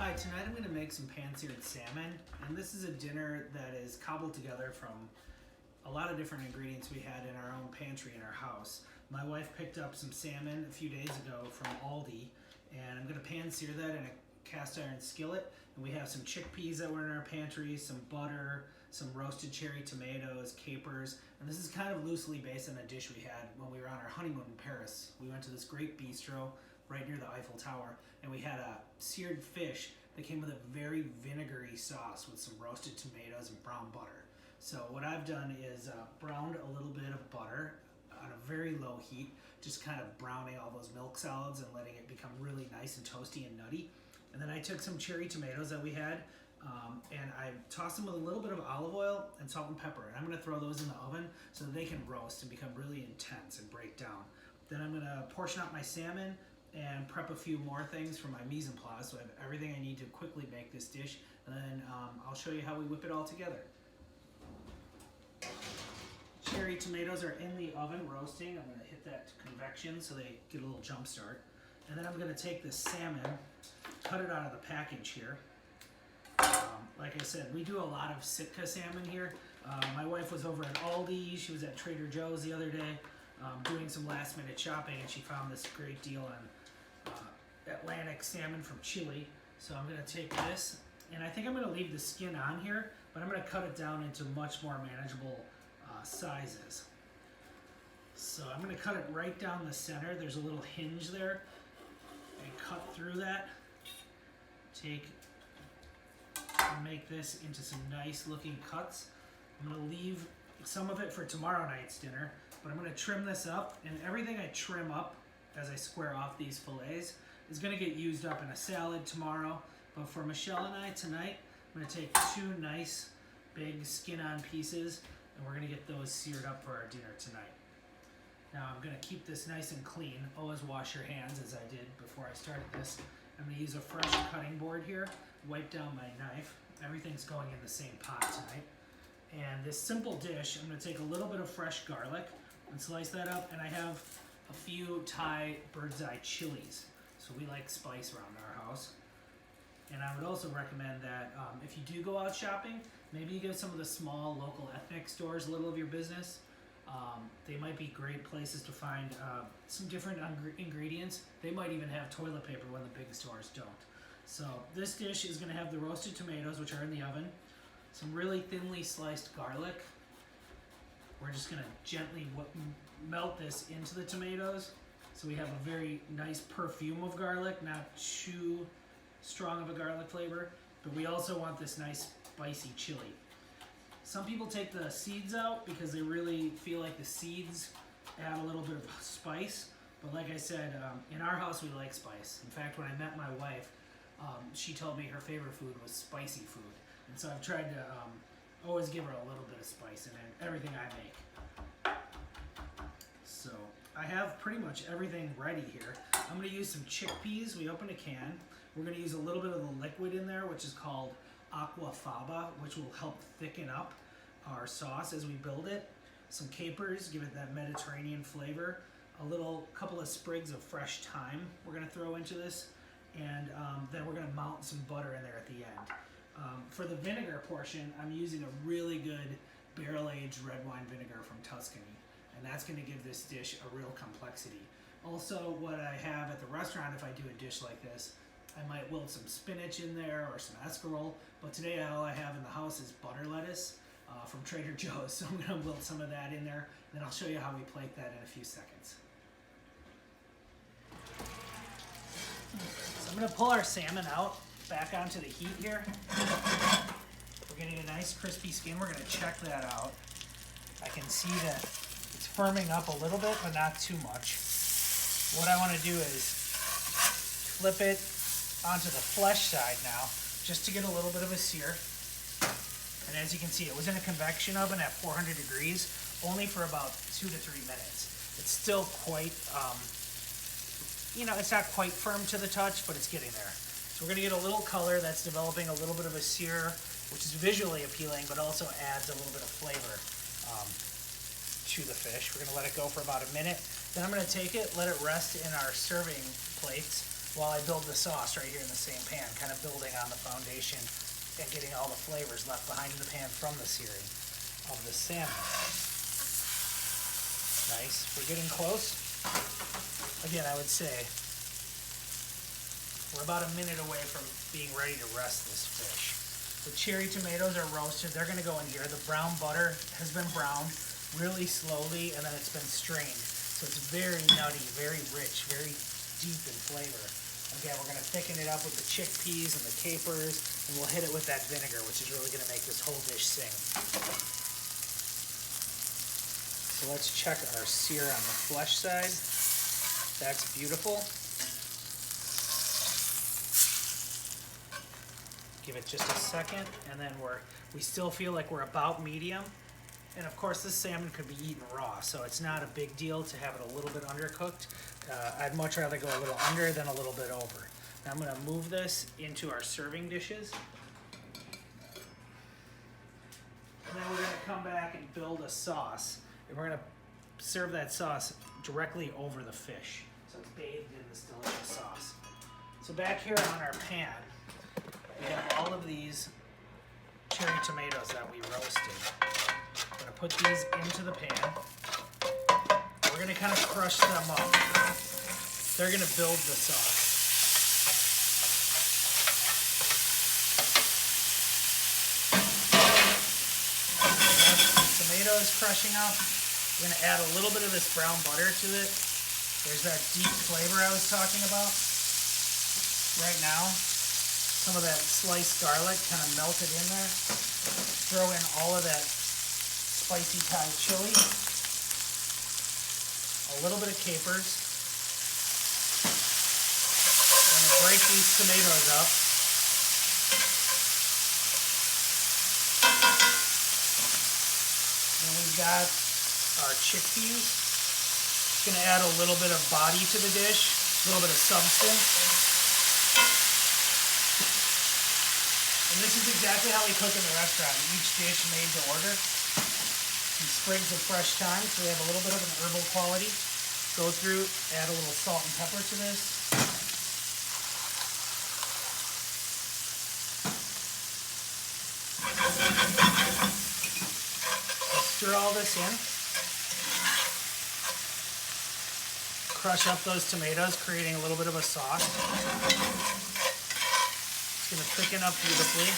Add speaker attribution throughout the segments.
Speaker 1: Hi, tonight I'm going to make some pan-seared salmon, and this is a dinner that is cobbled together from a lot of different ingredients we had in our own pantry in our house. My wife picked up some salmon a few days ago from Aldi, and I'm going to pan-sear that in a cast iron skillet. And we have some chickpeas that were in our pantry, some butter, some roasted cherry tomatoes, capers, and this is kind of loosely based on a dish we had when we were on our honeymoon in Paris. We went to this great bistro right near the Eiffel Tower, and we had a seared fish that came with a very vinegary sauce with some roasted tomatoes and brown butter. So what I've done is browned a little bit of butter on a very low heat, just kind of browning all those milk solids and letting it become really nice and toasty and nutty. And then I took some cherry tomatoes that we had, and I tossed them with a little bit of olive oil and salt and pepper. And I'm going to throw those in the oven so that they can roast and become really intense and break down. Then I'm going to portion out my salmon and prep a few more things for my mise en place, so I have everything I need to quickly make this dish, and then I'll show you how we whip it all together. Cherry tomatoes are in the oven roasting. I'm going to hit that to convection so they get a little jump start. And then I'm going to take this salmon, cut it out of the package here. Like I said, we do a lot of Sitka salmon here. My wife was over at Aldi, she was at Trader Joe's the other day doing some last minute shopping, and she found this great deal on Atlantic salmon from Chile. So I'm going to take this, and I think I'm going to leave the skin on here, but I'm going to cut it down into much more manageable sizes. So I'm going to cut it right down the center. There's a little hinge there, and cut through that. Make this into some nice looking cuts. I'm going to leave some of it for tomorrow night's dinner, but I'm going to trim this up, and everything I trim up as I square off these fillets is going to get used up in a salad tomorrow. But for Michelle and I tonight, I'm going to take two nice big skin-on pieces, and we're going to get those seared up for our dinner tonight. Now I'm going to keep this nice and clean. Always wash your hands, as I did before I started this. I'm going to use a fresh cutting board here, wipe down my knife. Everything's going in the same pot tonight. And this simple dish, I'm going to take a little bit of fresh garlic and slice that up, and I have a few Thai bird's eye chilies. So we like spice around our house. And I would also recommend that if you do go out shopping, maybe you give some of the small local ethnic stores a little of your business. They might be great places to find some different ingredients. They might even have toilet paper when the big stores don't. So this dish is going to have the roasted tomatoes, which are in the oven, some really thinly sliced garlic. We're just going to gently melt this into the tomatoes, so we have a very nice perfume of garlic, not too strong of a garlic flavor, but we also want this nice spicy chili. Some people take the seeds out because they really feel like the seeds add a little bit of spice, but like I said, in our house we like spice. In fact, when I met my wife, she told me her favorite food was spicy food, and so I've tried to always give her a little bit of spice in everything I make. So I have pretty much everything ready here. I'm going to use some chickpeas. We opened a can. We're going to use a little bit of the liquid in there, which is called aquafaba, which will help thicken up our sauce as we build it. Some capers, give it that Mediterranean flavor. A couple of sprigs of fresh thyme we're going to throw into this, and then we're going to mount some butter in there at the end. For the vinegar portion, I'm using a really good barrel-aged red wine vinegar from Tuscany, and that's going to give this dish a real complexity. Also, what I have at the restaurant, if I do a dish like this, I might wilt some spinach in there or some escarole, but today all I have in the house is butter lettuce from Trader Joe's, so I'm going to wilt some of that in there, and then I'll show you how we plate that in a few seconds. So I'm going to pull our salmon out, back onto the heat here. We're getting a nice crispy skin. We're going to check that out. I can see that it's firming up a little bit, but not too much. What I want to do is flip it onto the flesh side now, just to get a little bit of a sear. And as you can see, it was in a convection oven at 400 degrees, only for about 2 to 3 minutes. It's still quite, it's not quite firm to the touch, but it's getting there. So we're going to get a little color that's developing a little bit of a sear, which is visually appealing, but also adds a little bit of flavor to the fish. We're going to let it go for about a minute. Then I'm going to take it, let it rest in our serving plates, while I build the sauce right here in the same pan, kind of building on the foundation and getting all the flavors left behind in the pan from the searing of the salmon. Nice. We're getting close. Again, I would say we're about a minute away from being ready to rest this fish. The cherry tomatoes are roasted. They're going to go in here. The brown butter has been browned really slowly, and then it's been strained. So it's very nutty, very rich, very deep in flavor. Again, we're going to thicken it up with the chickpeas and the capers, and we'll hit it with that vinegar, which is really going to make this whole dish sing. So let's check our sear on the flesh side. That's beautiful. Give it just a second, and then we still feel like we're about medium. And of course, this salmon could be eaten raw, so it's not a big deal to have it a little bit undercooked. I'd much rather go a little under than a little bit over. Now I'm going to move this into our serving dishes. And then we're going to come back and build a sauce. And we're going to serve that sauce directly over the fish. So it's bathed in this delicious sauce. So back here on our pan, we have all of these cherry tomatoes that we roasted. I'm going to put these into the pan. We're going to kind of crush them up. They're going to build the sauce. Tomatoes crushing up. We're going to add a little bit of this brown butter to it. There's that deep flavor I was talking about. Right now, some of that sliced garlic kind of melted in there. Throw in all of that spicy Thai chili. A little bit of capers. I'm going to break these tomatoes up. And we've got our chickpeas. It's going to add a little bit of body to the dish, a little bit of substance. And this is exactly how we cook in the restaurant. Each dish made to order. Some sprigs of fresh thyme, so we have a little bit of an herbal quality. Go through, add a little salt and pepper to this. So stir all this in. Crush up those tomatoes, creating a little bit of a sauce. Going to thicken up beautifully.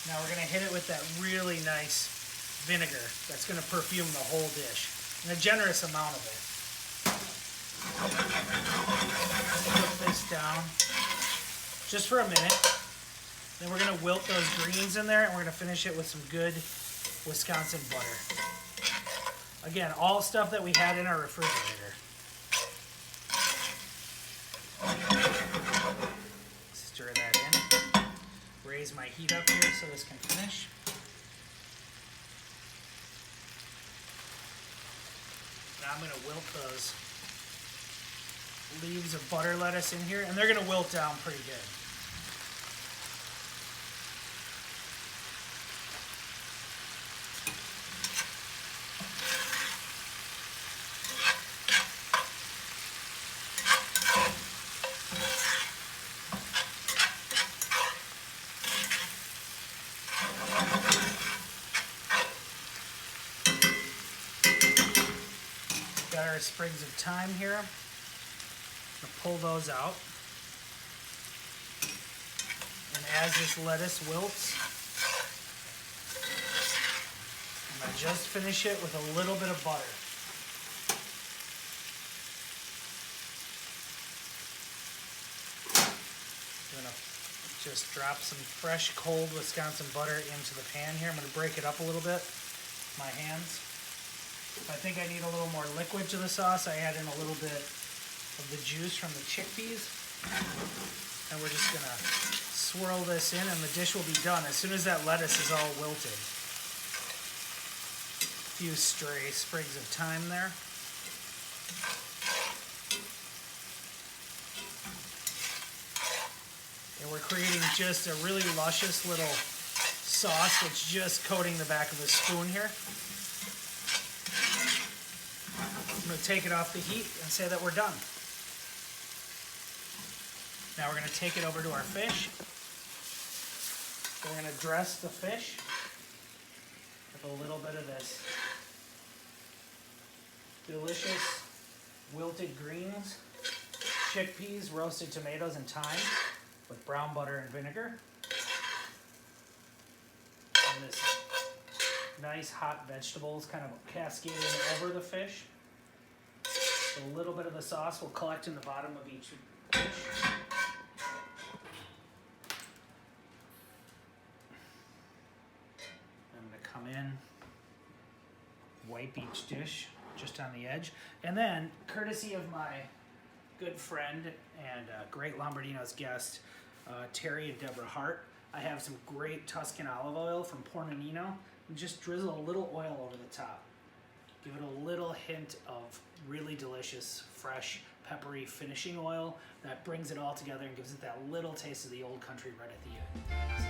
Speaker 1: Now we're going to hit it with that really nice vinegar that's going to perfume the whole dish, and a generous amount of it. Put this down just for a minute. Then we're going to wilt those greens in there, and we're going to finish it with some good Wisconsin butter. Again, all stuff that we had in our refrigerator. Stir that in. Raise my heat up here so this can finish. Now I'm going to wilt those leaves of butter lettuce in here, and they're going to wilt down pretty good. Got our sprigs of thyme here. I'm going to pull those out. And as this lettuce wilts, I'm going to just finish it with a little bit of butter. I'm going to just drop some fresh, cold Wisconsin butter into the pan here. I'm going to break it up a little bit with my hands. If I think I need a little more liquid to the sauce, I add in a little bit of the juice from the chickpeas. And we're just going to swirl this in, and the dish will be done as soon as that lettuce is all wilted. A few stray sprigs of thyme there. And we're creating just a really luscious little sauce that's just coating the back of the spoon here. I'm going to take it off the heat and say that we're done. Now we're going to take it over to our fish. We're going to dress the fish with a little bit of this delicious wilted greens, chickpeas, roasted tomatoes, and thyme with brown butter and vinegar. And this nice hot vegetables kind of cascading over the fish. So a little bit of the sauce will collect in the bottom of each dish. I'm going to come in, wipe each dish just on the edge, and then, courtesy of my good friend and great Lombardino's guest, Terry and Deborah Hart, I have some great Tuscan olive oil from Pornonino, and just drizzle a little oil over the top. Give it a little hint of really delicious, fresh, peppery finishing oil that brings it all together and gives it that little taste of the old country right at the end. So